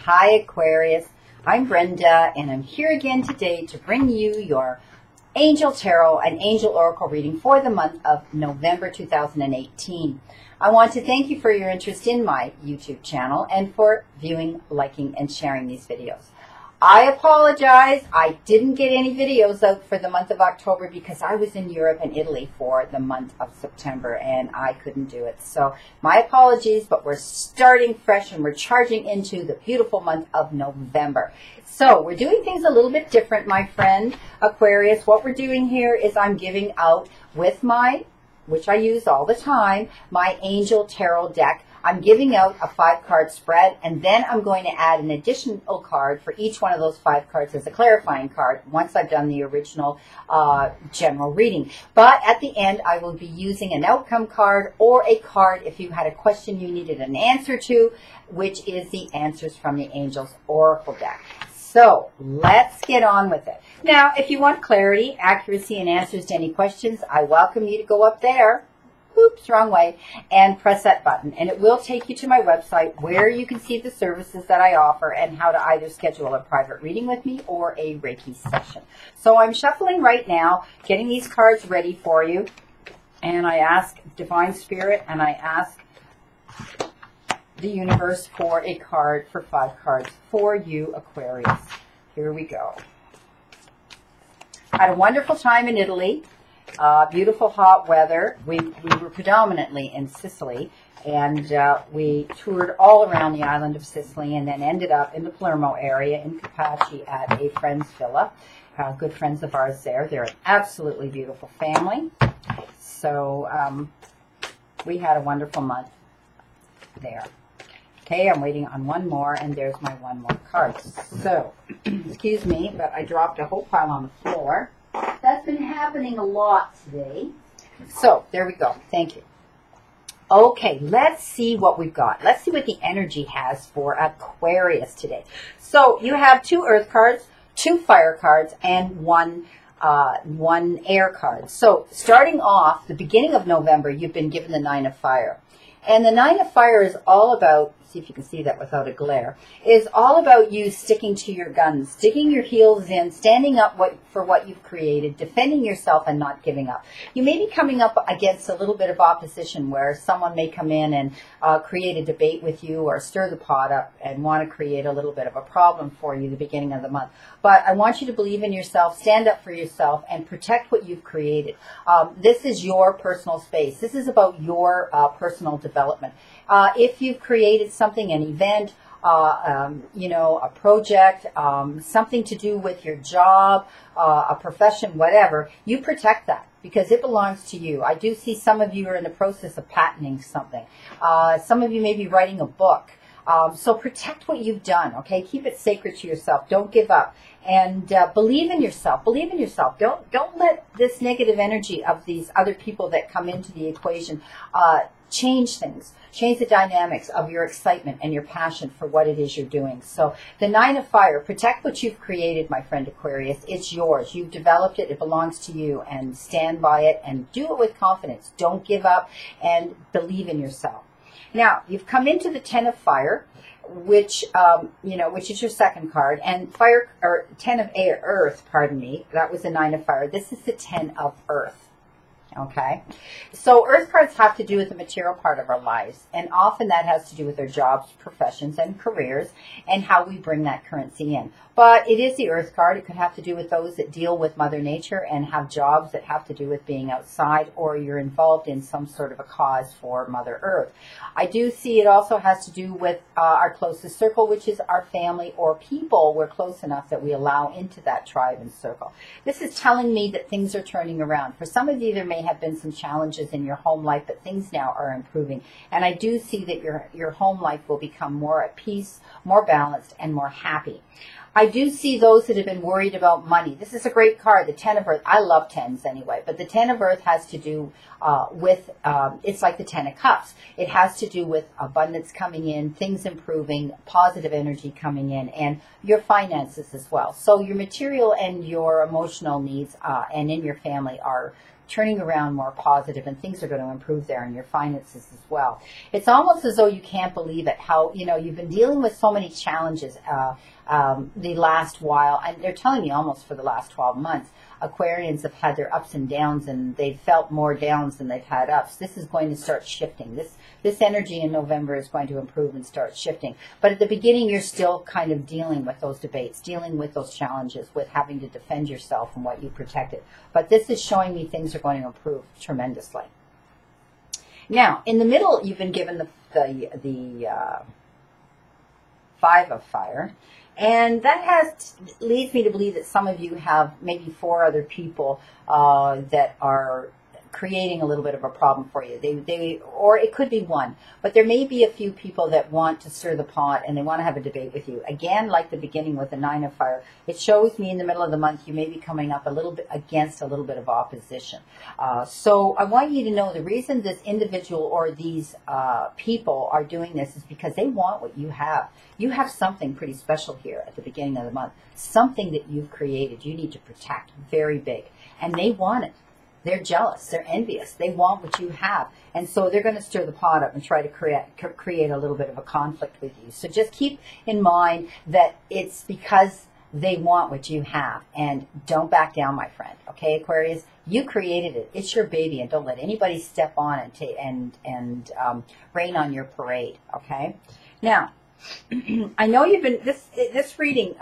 Hi Aquarius, I'm Brenda and I'm here again today to bring you your Angel Tarot and Angel Oracle reading for the month of November 2018. I want to thank you for your interest in my YouTube channel and for viewing, liking, and sharing these videos. I apologize, I didn't get any videos out for the month of October because I was in Europe and Italy for the month of September and I couldn't do it. So my apologies, but we're starting fresh and we're charging into the beautiful month of November. So we're doing things a little bit different, my friend Aquarius. What we're doing here is I'm giving out with my, which I use all the time, my Angel Tarot deck. I'm giving out a 5-card spread, and then I'm going to add an additional card for each one of those 5 cards as a clarifying card once I've done the original general reading. But at the end, I will be using an outcome card or a card if you had a question you needed an answer to, which is the answers from the Angels Oracle deck. So let's get on with it. Now, if you want clarity, accuracy, and answers to any questions, I welcome you to go up there. Oops, wrong way, and press that button. And it will take you to my website where you can see the services that I offer and how to either schedule a private reading with me or a Reiki session. So I'm shuffling right now, getting these cards ready for you. And I ask Divine Spirit and I ask the universe for a card for 5 cards for you, Aquarius. Here we go. I had a wonderful time in Italy. Beautiful hot weather. We were predominantly in Sicily, and we toured all around the island of Sicily and then ended up in the Palermo area in Capaci at a friend's villa. Good friends of ours there. They're an absolutely beautiful family. So we had a wonderful month there. Okay, I'm waiting on one more, and there's my one more card. So, excuse me, but I dropped a whole pile on the floor. That's been happening a lot today. So, there we go. Thank you. Okay, let's see what we've got. Let's see what the energy has for Aquarius today. So, you have 2 earth cards, 2 fire cards, and one air card. So, starting off, the beginning of November, you've been given the 9 of fire. And the 9 of fire is all about, see if you can see that without a glare, is all about you sticking to your guns, sticking your heels in, standing up for what you've created, defending yourself and not giving up. You may be coming up against a little bit of opposition where someone may come in and create a debate with you or stir the pot up and want to create a little bit of a problem for you the beginning of the month. But I want you to believe in yourself, stand up for yourself, and protect what you've created. This is your personal space. This is about your personal development. If you've created something, an event, a project, something to do with your job, a profession, whatever, you protect that because it belongs to you. I do see some of you are in the process of patenting something. Some of you may be writing a book. So protect what you've done, okay? Keep it sacred to yourself. Don't give up. And believe in yourself. Believe in yourself. Don't let this negative energy of these other people that come into the equation change things. Change the dynamics of your excitement and your passion for what it is you're doing. So the 9 of fire, protect what you've created, my friend Aquarius. It's yours. You've developed it. It belongs to you. And stand by it and do it with confidence. Don't give up and believe in yourself. Now, you've come into the 10 of fire, which is your second card, and 10 of earth, pardon me. That was the 9 of fire. This is the 10 of earth. Okay, so earth cards have to do with the material part of our lives, and often that has to do with our jobs, professions, and careers, and how we bring that currency in. But it is the earth card. It could have to do with those that deal with Mother Nature and have jobs that have to do with being outside, or you're involved in some sort of a cause for Mother Earth. I do see it also has to do with our closest circle, which is our family or people we're close enough that we allow into that tribe and circle. This is telling me that things are turning around. For some of you, there may have been some challenges in your home life, but things now are improving. And I do see that your home life will become more at peace, more balanced, and more happy. I do see those that have been worried about money. This is a great card, the 10 of Earth. I love 10s anyway, but the 10 of Earth has to do with, it's like the 10 of Cups. It has to do with abundance coming in, things improving, positive energy coming in, and your finances as well. So your material and your emotional needs and in your family are turning around more positive, and things are going to improve there in your finances as well. It's almost as though you can't believe it, how, you know, you've been dealing with so many challenges the last while, and they're telling me almost for the last 12 months. Aquarians have had their ups and downs, and they've felt more downs than they've had ups. This is going to start shifting. This energy in November is going to improve and start shifting. But at the beginning, you're still kind of dealing with those debates, dealing with those challenges, with having to defend yourself and what you protected. But this is showing me things are going to improve tremendously. Now, in the middle, you've been given the Five of Fire. And that leads me to believe that some of you have maybe 4 other people that are creating a little bit of a problem for you. Or it could be 1, but there may be a few people that want to stir the pot and they want to have a debate with you. Again, like the beginning with the 9 of Fire, it shows me in the middle of the month you may be coming up a little bit against a little bit of opposition. So I want you to know the reason this individual or these people are doing this is because they want what you have. You have something pretty special here at the beginning of the month, something that you've created you need to protect, very big, and they want it. They're jealous. They're envious. They want what you have. And so they're going to stir the pot up and try to create a little bit of a conflict with you. So just keep in mind that it's because they want what you have. And don't back down, my friend. Okay, Aquarius? You created it. It's your baby. And don't let anybody step on and rain on your parade. Okay? Now, I know you've been... This reading...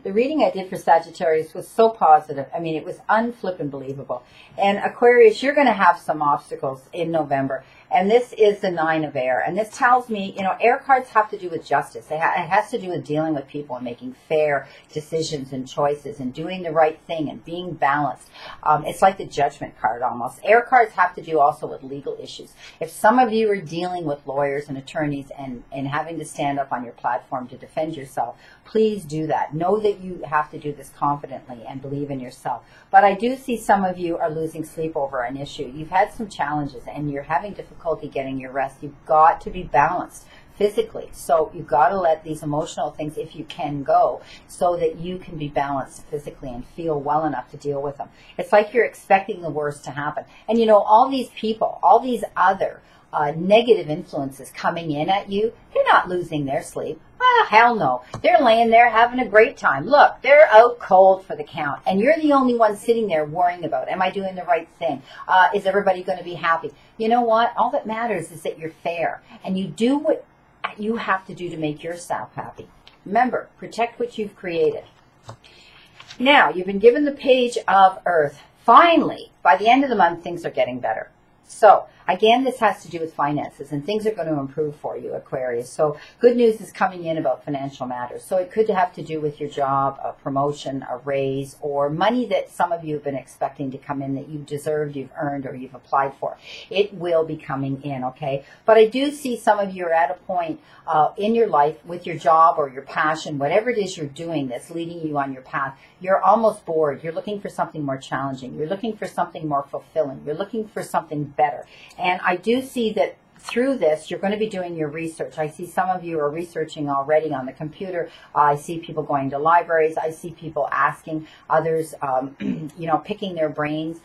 The reading I did for Sagittarius was so positive. I mean, it was unflippin' believable. And Aquarius, you're going to have some obstacles in November. And this is the 9 of Air. And this tells me, you know, air cards have to do with justice. It has to do with dealing with people and making fair decisions and choices and doing the right thing and being balanced. It's like the Judgment card almost. Air cards have to do also with legal issues. If some of you are dealing with lawyers and attorneys and having to stand up on your platform to defend yourself, please do that. Know that you have to do this confidently and believe in yourself. But I do see some of you are losing sleep over an issue. You've had some challenges and you're having difficulty getting your rest. You've got to be balanced physically. So you've got to let these emotional things, if you can, go so that you can be balanced physically and feel well enough to deal with them. It's like you're expecting the worst to happen. And you know, all these people, all these other negative influences coming in at you, they're not losing their sleep. Ah, hell no. They're laying there having a great time. Look, they're out cold for the count. And you're the only one sitting there worrying about, am I doing the right thing? Is everybody going to be happy? You know what? All that matters is that you're fair. And you do what you have to do to make yourself happy. Remember, protect what you've created. Now, you've been given the Page of Earth. Finally, by the end of the month, things are getting better. So, again, this has to do with finances, and things are going to improve for you, Aquarius. So, good news is coming in about financial matters. So, it could have to do with your job, a promotion, a raise, or money that some of you have been expecting to come in that you deserved, you've earned, or you've applied for. It will be coming in, okay? But I do see some of you are at a point in your life with your job or your passion, whatever it is you're doing that's leading you on your path. You're almost bored. You're looking for something more challenging. You're looking for something more fulfilling. You're looking for something better. And I do see that through this, you're going to be doing your research. I see some of you are researching already on the computer. I see people going to libraries. I see people asking others, you know, picking their brains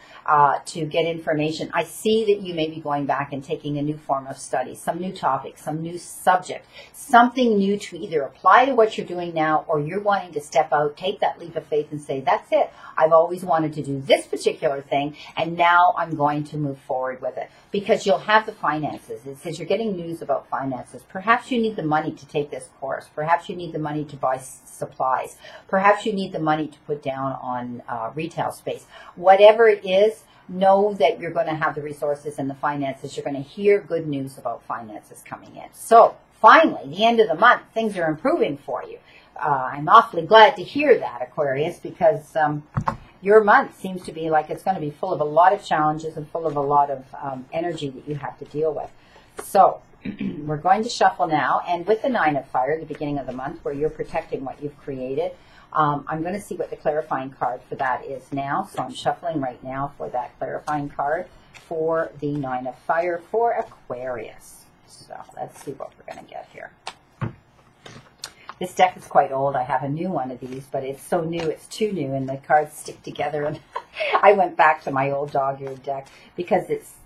to get information. I see that you may be going back and taking a new form of study, some new topic, some new subject, something new to either apply to what you're doing now, or you're wanting to step out, take that leap of faith and say, that's it. I've always wanted to do this particular thing, and now I'm going to move forward with it. Because you'll have the finances. It says you're getting news about finances. Perhaps you need the money to take this course. Perhaps you need the money to buy supplies. Perhaps you need the money to put down on retail space. Whatever it is, know that you're going to have the resources and the finances. You're going to hear good news about finances coming in. So, finally, the end of the month, things are improving for you. I'm awfully glad to hear that, Aquarius, because your month seems to be like it's going to be full of a lot of challenges and full of a lot of energy that you have to deal with. So we're going to shuffle now. And with the 9 of Fire, the beginning of the month, where you're protecting what you've created, I'm going to see what the clarifying card for that is now. So I'm shuffling right now for that clarifying card for the 9 of Fire for Aquarius. So let's see what we're going to get here. This deck is quite old. I have a new one of these, but it's so new, it's too new, and the cards stick together, and I went back to my old dog-eared deck because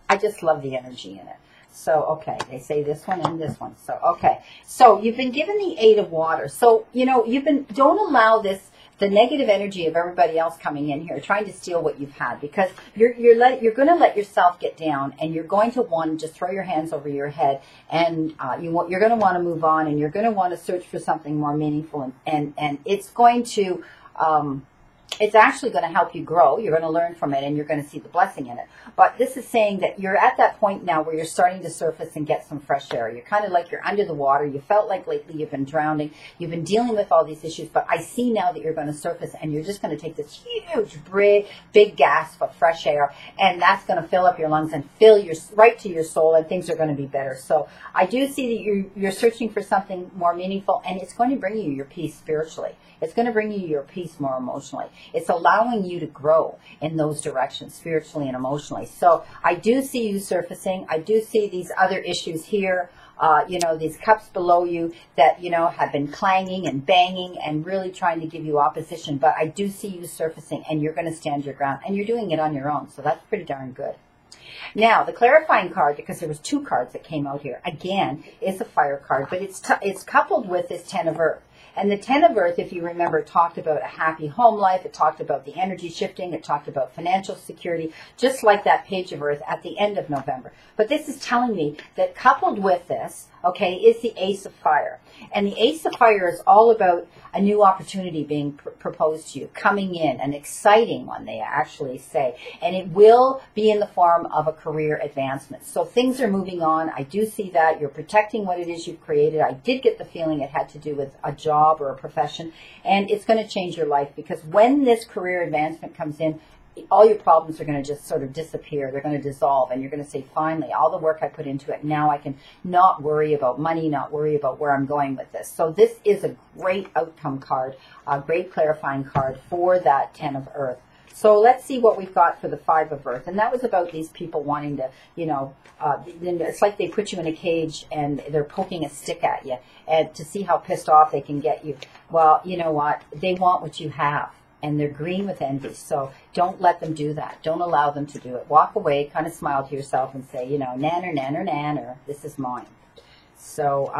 I just love the energy in it. So, okay, they say this one and this one. So, okay. So, you've been given the 8 of water. So, don't allow the negative energy of everybody else coming in here, trying to steal what you've had, because you're going to let yourself get down, and you're going to want to just throw your hands over your head, and you're going to want to move on, and you're going to want to search for something more meaningful, and it's going to, it's actually going to help you grow. You're going to learn from it, and you're going to see the blessing in it. But this is saying that you're at that point now where you're starting to surface and get some fresh air. You're kind of like you're under the water. You felt like lately you've been drowning. You've been dealing with all these issues, but I see now that you're going to surface, and you're just going to take this huge, big gasp of fresh air, and that's going to fill up your lungs and fill right to your soul, and things are going to be better. So I do see that you're searching for something more meaningful, and it's going to bring you your peace spiritually. It's going to bring you your peace more emotionally. It's allowing you to grow in those directions, spiritually and emotionally. So I do see you surfacing. I do see these other issues here, these cups below you that, have been clanging and banging and really trying to give you opposition. But I do see you surfacing, and you're going to stand your ground, and you're doing it on your own. So that's pretty darn good. Now, the clarifying card, because there was 2 cards that came out here, again, is a fire card, but it's coupled with this 10 of Earth. And the 10 of Earth, if you remember, talked about a happy home life. It talked about the energy shifting. It talked about financial security, just like that Page of Earth at the end of November. But this is telling me that coupled with this, okay, is the Ace of Fire. And the Ace of Fire is all about a new opportunity being proposed to you, coming in, an exciting one, they actually say. And it will be in the form of a career advancement. So things are moving on. I do see that. You're protecting what it is you've created. I did get the feeling it had to do with a job or a profession. And it's going to change your life, because when this career advancement comes in, all your problems are going to just sort of disappear. They're going to dissolve, and you're going to say, finally, all the work I put into it, now I can not worry about money, not worry about where I'm going with this. So this is a great outcome card, a great clarifying card for that 10 of Earth. So let's see what we've got for the 5 of Earth. And that was about these people wanting to, it's like they put you in a cage and they're poking a stick at you and to see how pissed off they can get you. Well, you know what? They want what you have. And they're green with envy. So don't let them do that. Don't allow them to do it. Walk away, kind of smile to yourself and say, nanner, nanner, nanner, this is mine. So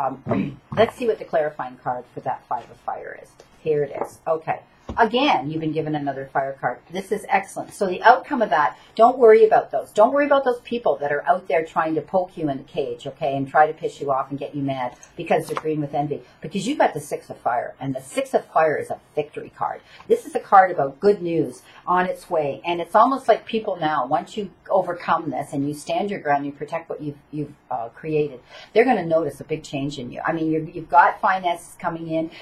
let's see what the clarifying card for that 5 of Fire is. Here it is. Okay. Again, you've been given another fire card. This is excellent. So the outcome of that, don't worry about those. Don't worry about those people that are out there trying to poke you in the cage, okay, and try to piss you off and get you mad because they're green with envy. Because you've got the 6 of Fire, and the 6 of Fire is a victory card. This is a card about good news on its way, and it's almost like people now, once you overcome this and you stand your ground, you protect what you've created, they're going to notice a big change in you. I mean, you've got finances coming in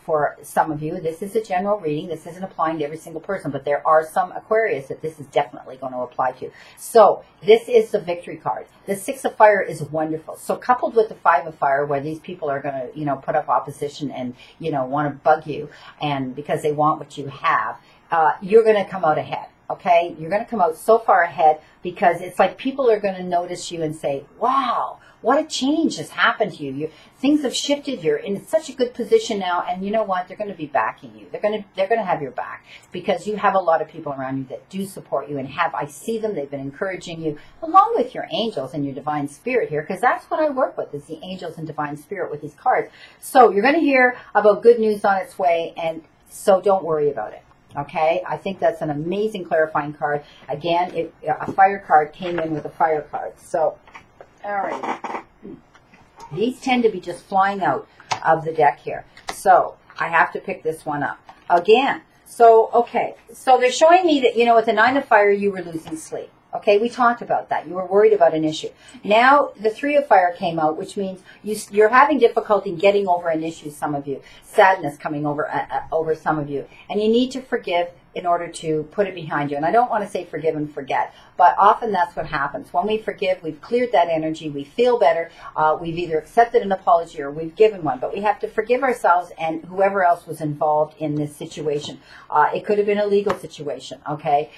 for some of you. This is a general reading. This isn't applying to every single person, but there are some Aquarius that this is definitely going to apply to. So this is the victory card. The 6 of Fire is wonderful. So coupled with the 5 of Fire, where these people are going to, put up opposition and, want to bug you, and because they want what you have, you're going to come out ahead. Okay, you're going to come out so far ahead, because it's like people are going to notice you and say, wow, what a change has happened to you. Things have shifted. You're in such a good position now, and you know what? They're going to be backing you. They're going to have your back, because you have a lot of people around you that do support you, and I see them. They've been encouraging you, along with your angels and your divine spirit here, because that's what I work with, is the angels and divine spirit with these cards. So you're going to hear about good news on its way, and so don't worry about it. Okay, I think that's an amazing clarifying card. Again, a fire card came in with a fire card. So, all right. These tend to be just flying out of the deck here. So, I have to pick this one up. Again, so, okay. So, they're showing me that, with the 9 of Fire, you were losing sleep. Okay, we talked about that. You were worried about an issue. Now, the 3 of Fire came out, which means you're having difficulty getting over an issue, some of you. Sadness coming over some of you. And you need to forgive in order to put it behind you. And I don't want to say forgive and forget, but often that's what happens. When we forgive, we've cleared that energy, we feel better, we've either accepted an apology or we've given one, but we have to forgive ourselves and whoever else was involved in this situation. It could have been a legal situation, okay?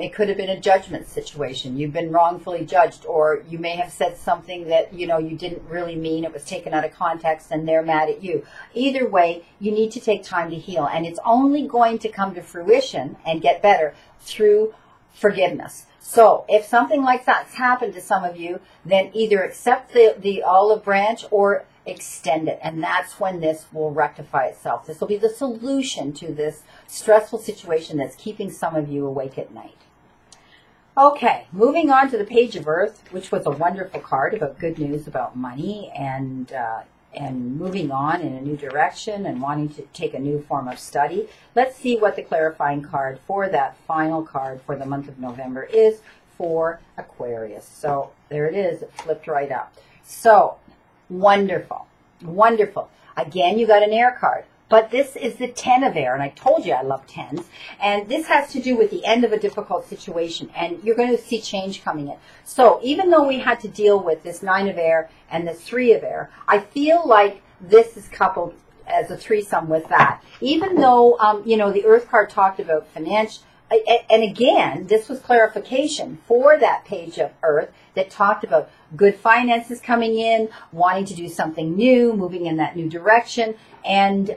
It could have been a judgment situation. You've been wrongfully judged, or you may have said something that, you didn't really mean. It was taken out of context and they're mad at you. Either way, you need to take time to heal, and it's only going to come to fruition and get better through forgiveness. So if something like that's happened to some of you, then either accept the olive branch or extend it. And that's when this will rectify itself. This will be the solution to this stressful situation that's keeping some of you awake at night. Okay, moving on to the Page of Earth, which was a wonderful card about good news about money and moving on in a new direction and wanting to take a new form of study. Let's see what the clarifying card for that final card for the month of November is for Aquarius. So there it is. It flipped right up. So wonderful. Wonderful. Again, you got an air card. But this is the 10 of air, and I told you I love 10s. And this has to do with the end of a difficult situation, and you're going to see change coming in. So even though we had to deal with this 9 of air and this 3 of air, I feel like this is coupled as a threesome with that. Even though, the Earth card talked about financial, and again, this was clarification for that Page of Earth that talked about good finances coming in, wanting to do something new, moving in that new direction. And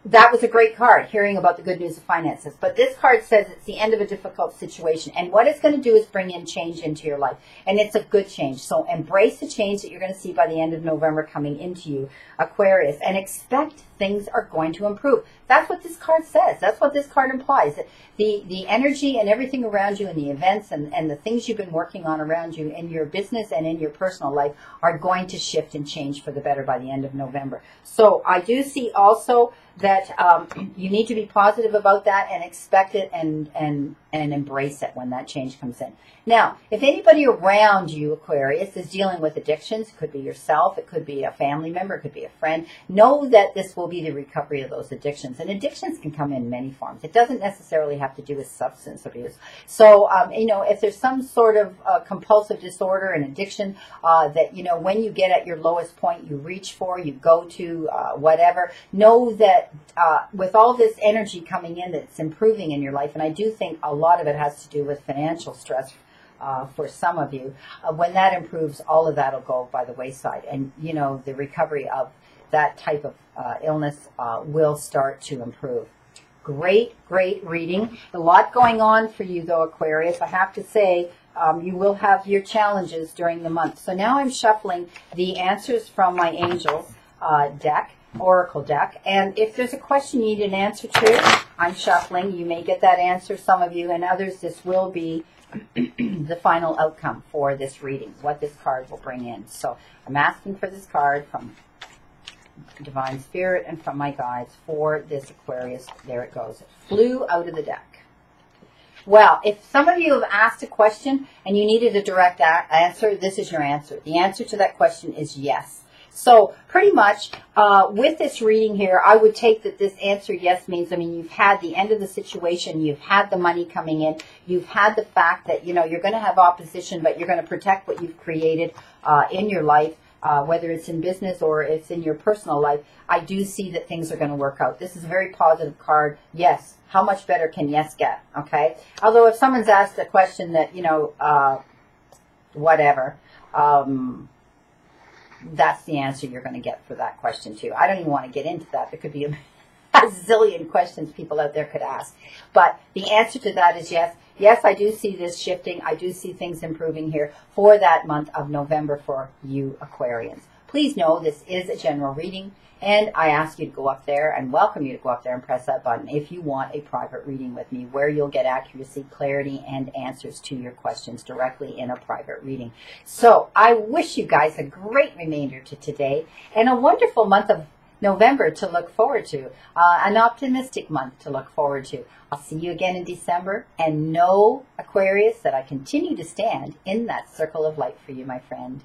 that was a great card, hearing about the good news of finances. But this card says it's the end of a difficult situation. And what it's going to do is bring in change into your life. And it's a good change. So embrace the change that you're going to see by the end of November coming into you, Aquarius. And expect things are going to improve. That's what this card says. That's what this card implies. The energy and everything around you and the events and the things you've been working on around you in your business and in your personal life are going to shift and change for the better by the end of November. So I do see also that you need to be positive about that and expect it and embrace it when that change comes in. Now, if anybody around you, Aquarius, is dealing with addictions, it could be yourself, it could be a family member, it could be a friend, know that this will be the recovery of those addictions. And addictions can come in many forms. It doesn't necessarily have to do with substance abuse. So, if there's some sort of compulsive disorder and addiction that, when you get at your lowest point, you reach for, you go to, whatever, know that with all this energy coming in, that's improving in your life, and I do think a lot of it has to do with financial stress for some of you. When that improves, all of that will go by the wayside. And, the recovery of that type of illness will start to improve. Great, great reading. A lot going on for you, though, Aquarius. I have to say, you will have your challenges during the month. So now I'm shuffling the answers from my angels deck, Oracle deck. And if there's a question you need an answer to, I'm shuffling. You may get that answer, some of you, and others. This will be the final outcome for this reading, what this card will bring in. So I'm asking for this card from Divine Spirit and from my guides for this Aquarius. There it goes. It flew out of the deck. Well, if some of you have asked a question and you needed a direct answer, this is your answer. The answer to that question is yes. So pretty much with this reading here, I would take that this answer yes means, you've had the end of the situation, you've had the money coming in, you've had the fact that, you're going to have opposition, but you're going to protect what you've created in your life, whether it's in business or it's in your personal life. I do see that things are going to work out. This is a very positive card. Yes. How much better can yes get? Okay. Although if someone's asked a question that, whatever, that's the answer you're going to get for that question too. I don't even want to get into that. There could be a zillion questions people out there could ask. But the answer to that is yes. Yes, I do see this shifting. I do see things improving here for that month of November for you Aquarians. Please know this is a general reading, and I ask you to go up there and welcome you to go up there and press that button if you want a private reading with me where you'll get accuracy, clarity, and answers to your questions directly in a private reading. So I wish you guys a great remainder to today and a wonderful month of November to look forward to, an optimistic month to look forward to. I'll see you again in December, and know, Aquarius, that I continue to stand in that circle of light for you, my friend.